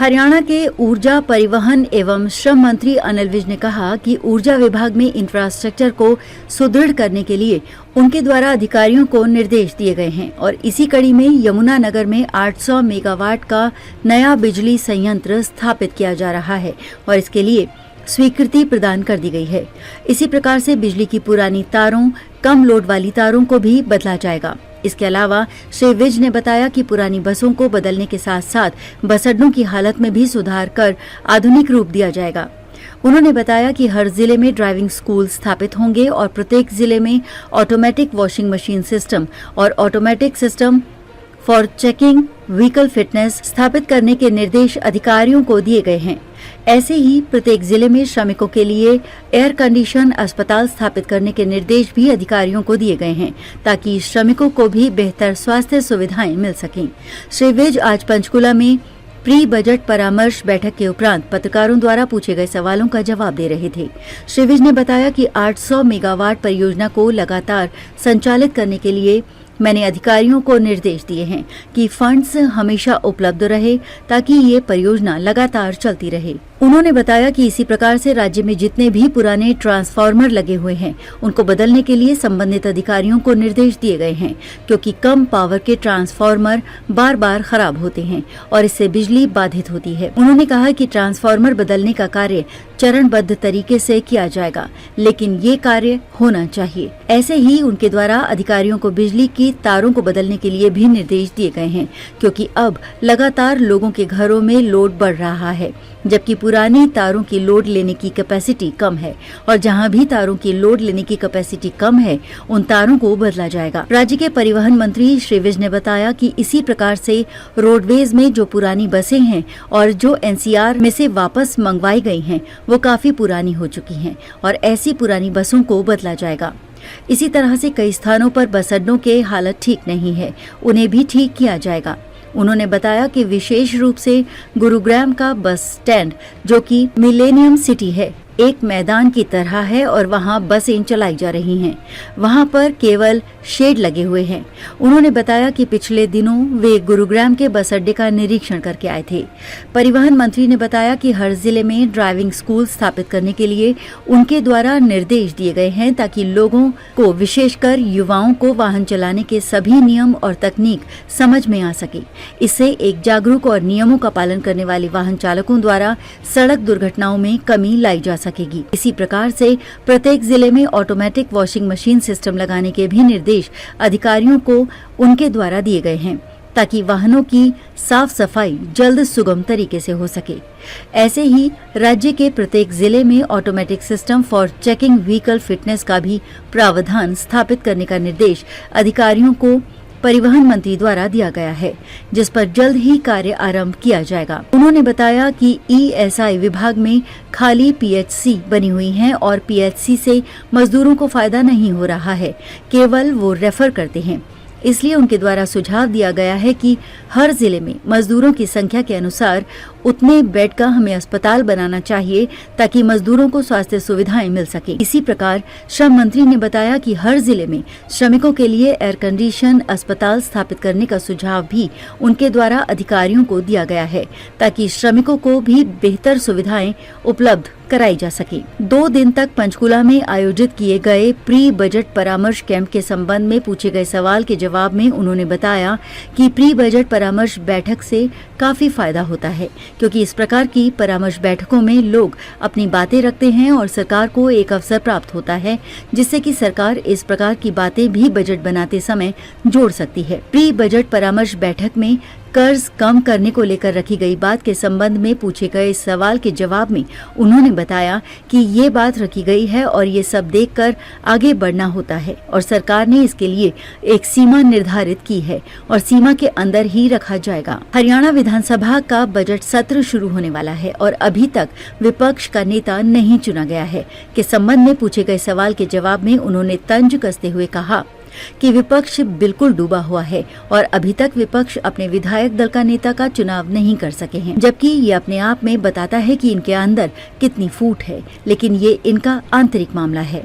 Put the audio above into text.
हरियाणा के ऊर्जा, परिवहन एवं श्रम मंत्री अनिल विज ने कहा कि ऊर्जा विभाग में इंफ्रास्ट्रक्चर को सुदृढ़ करने के लिए उनके द्वारा अधिकारियों को निर्देश दिए गए हैं और इसी कड़ी में यमुनानगर में 800 मेगावाट का नया बिजली संयंत्र स्थापित किया जा रहा है और इसके लिए स्वीकृति प्रदान कर दी गई है। इसी प्रकार से बिजली की पुरानी तारों, कम लोड वाली तारों को भी बदला जाएगा। इसके अलावा श्री विज ने बताया कि पुरानी बसों को बदलने के साथ साथ बस अड्डों की हालत में भी सुधार कर आधुनिक रूप दिया जाएगा। उन्होंने बताया कि हर जिले में ड्राइविंग स्कूल स्थापित होंगे और प्रत्येक जिले में ऑटोमेटिक वॉशिंग मशीन सिस्टम और automatic system for checking vehicle fitness स्थापित करने के निर्देश अधिकारियों को दिए गए हैं। ऐसे ही प्रत्येक जिले में श्रमिकों के लिए एयर कंडीशन अस्पताल स्थापित करने के निर्देश भी अधिकारियों को दिए गए हैं ताकि श्रमिकों को भी बेहतर स्वास्थ्य सुविधाएं मिल सकें। श्री विज आज पंचकुला में प्री बजट परामर्श बैठक के उपरांत पत्रकारों द्वारा पूछे गए सवालों का जवाब दे रहे थे। श्री विज ने बताया कि 800 मेगावाट परियोजना को लगातार संचालित करने के लिए मैंने अधिकारियों को निर्देश दिए हैं कि फंड्स हमेशा उपलब्ध रहे ताकि ये परियोजना लगातार चलती रहे। उन्होंने बताया कि इसी प्रकार से राज्य में जितने भी पुराने ट्रांसफार्मर लगे हुए हैं उनको बदलने के लिए संबंधित अधिकारियों को निर्देश दिए गए हैं क्योंकि कम पावर के ट्रांसफार्मर बार बार खराब होते हैं और इससे बिजली बाधित होती है। उन्होंने कहा कि ट्रांसफार्मर बदलने का कार्य चरणबद्ध तरीके से किया जाएगा, लेकिन ये कार्य होना चाहिए। ऐसे ही उनके द्वारा अधिकारियों को बिजली की तारों को बदलने के लिए भी निर्देश दिए गए हैं क्योंकि अब लगातार लोगों के घरों में लोड बढ़ रहा है, जबकि पुरानी तारों की लोड लेने की कैपेसिटी कम है और जहां भी तारों की लोड लेने की कैपेसिटी कम है उन तारों को बदला जाएगा। राज्य के परिवहन मंत्री श्री विज ने बताया कि इसी प्रकार से रोडवेज में जो पुरानी बसें हैं और जो एनसीआर में से वापस मंगवाई गई हैं वो काफी पुरानी हो चुकी हैं और ऐसी पुरानी बसों को बदला जाएगा। इसी तरह से कई स्थानों पर बस अड्डों के हालत ठीक नहीं है, उन्हें भी ठीक किया जाएगा। उन्होंने बताया कि विशेष रूप से गुरुग्राम का बस स्टैंड जो कि मिलेनियम सिटी है, एक मैदान की तरह है और वहां बसें चलाई जा रही हैं। वहां पर केवल शेड लगे हुए हैं। उन्होंने बताया कि पिछले दिनों वे गुरुग्राम के बस अड्डे का निरीक्षण करके आए थे। परिवहन मंत्री ने बताया कि हर जिले में ड्राइविंग स्कूल स्थापित करने के लिए उनके द्वारा निर्देश दिए गए हैं ताकि लोगों को, विशेषकर युवाओं को वाहन चलाने के सभी नियम और तकनीक समझ में आ सके। इससे एक जागरूक और नियमों का पालन करने वाले वाहन चालकों द्वारा सड़क दुर्घटनाओं में कमी लाई जा सकेगी। इसी प्रकार से प्रत्येक जिले में ऑटोमेटिक वॉशिंग मशीन सिस्टम लगाने के भी निर्देश अधिकारियों को उनके द्वारा दिए गए हैं ताकि वाहनों की साफ सफाई जल्द सुगम तरीके से हो सके। ऐसे ही राज्य के प्रत्येक जिले में automatic system for checking vehicle fitness का भी प्रावधान स्थापित करने का निर्देश अधिकारियों को परिवहन मंत्री द्वारा दिया गया है, जिस पर जल्द ही कार्य आरंभ किया जाएगा। उन्होंने बताया कि ईएसआई विभाग में खाली पीएचसी बनी हुई हैं और पीएचसी से मजदूरों को फायदा नहीं हो रहा है, केवल वो रेफर करते हैं। इसलिए उनके द्वारा सुझाव दिया गया है कि हर जिले में मजदूरों की संख्या के अनुसार उतने बेड का हमें अस्पताल बनाना चाहिए ताकि मजदूरों को स्वास्थ्य सुविधाएं मिल सके। इसी प्रकार श्रम मंत्री ने बताया कि हर जिले में श्रमिकों के लिए एयर कंडीशन अस्पताल स्थापित करने का सुझाव भी उनके द्वारा अधिकारियों को दिया गया है ताकि श्रमिकों को भी बेहतर सुविधाएं उपलब्ध कराई जा सके। 2 दिन तक पंचकुला में आयोजित किए गए प्री बजट परामर्श कैंप के संबंध में पूछे गए सवाल के जवाब में उन्होंने बताया कि प्री बजट परामर्श बैठक से काफी फायदा होता है क्योंकि इस प्रकार की परामर्श बैठकों में लोग अपनी बातें रखते हैं और सरकार को एक अवसर प्राप्त होता है जिससे कि सरकार इस प्रकार की बातें भी बजट बनाते समय जोड़ सकती है। प्री बजट परामर्श बैठक में कर्ज कम करने को लेकर रखी गई बात के संबंध में पूछे गए सवाल के जवाब में उन्होंने बताया कि ये बात रखी गई है और ये सब देखकर आगे बढ़ना होता है और सरकार ने इसके लिए एक सीमा निर्धारित की है और सीमा के अंदर ही रखा जाएगा। हरियाणा विधानसभा का बजट सत्र शुरू होने वाला है और अभी तक विपक्ष का नेता नहीं चुना गया है के संबंध में पूछे गए सवाल के जवाब में उन्होंने तंज कसते हुए कहा कि विपक्ष बिल्कुल डूबा हुआ है और अभी तक विपक्ष अपने विधायक दल का नेता का चुनाव नहीं कर सके हैं, जबकि ये अपने आप में बताता है कि इनके अंदर कितनी फूट है, लेकिन ये इनका आंतरिक मामला है।